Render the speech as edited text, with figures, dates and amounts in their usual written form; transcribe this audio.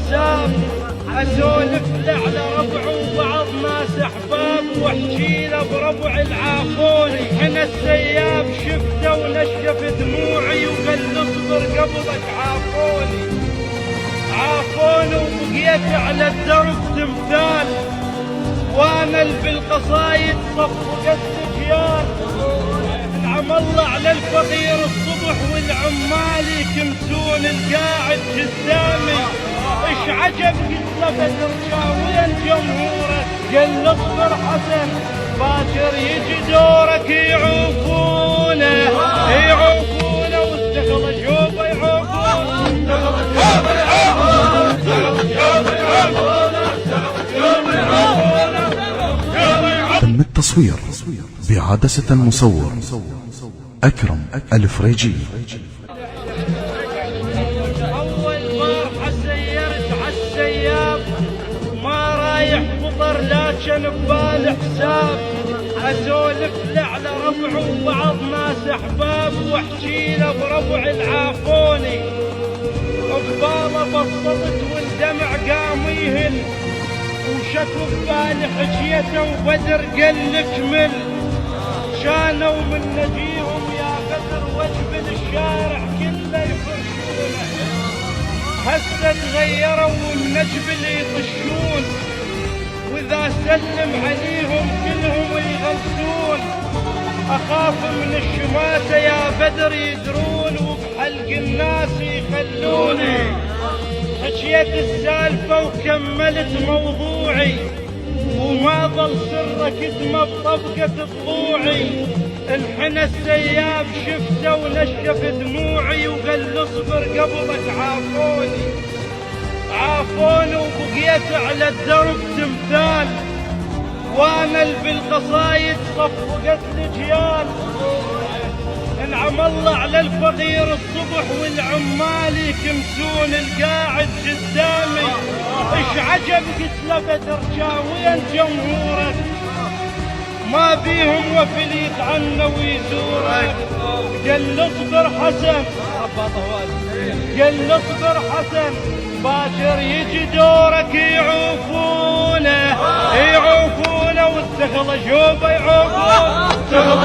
حساب، اسولف له على ربع وبعض ناس احباب، واحكي له بربع العافوني. انا السياب شفته ونشف دموعي وقال اصبر قبلك عافوني. عافوني وبقيت على الدرب تمثال، وانا بالقصايد صفقت اجيال. انعم الله على الفقير الصبح والعمال يكمسون القاعد قدامي. ايش عجب قلت له بدر وين جمهورك؟ قال اصبر حسن باكر يجي دورك. يعوفونه يعوفونه واستغل جوبه يعوفونه. تم التصوير بعدسة المصور أكرم الفريجي. أول فرحة سيرت عالسياب، ما رايح مطر لكن ببالي حساب. أسولف له على ربع وبعض ناس أحباب، واحكي له بربع العافوني. بباله بسطت والدمع قام يهل، وشكو ببالي حكيته وبدر قال اكمل. كانوا من نجيهم يا بدر وجب الشارع كله يفرشونه. هسه تغيروا والنجب اللي يطشون، واذا سلم عليهم كلهم يغلسون. اخاف من الشماتة يا بدر يدرون، وبحلق الناس يخلوني. حكيت السالفة وكملت موضوعي، وما ظل سر كتمه بطبقة ضلوعي. انحنى السياب شفته ونشف دموعي، وقال اصبر قبلك عافوني. عافوني وبقيت على الدرب تمثال، وانا بالقصايد صفقت الاجيال. انعم الله على الفقير الصبح والعمال يكمسون القاعد قدامي. ايش عجب قلت له بدر وين جمهورك؟ ما بيهم وفل يتعنى ويزورك. قال اصبر حسن قال اصبر حسن باكر يجي دورك. يعوفونه يعوفونه واستغل جوبه يعوفونه.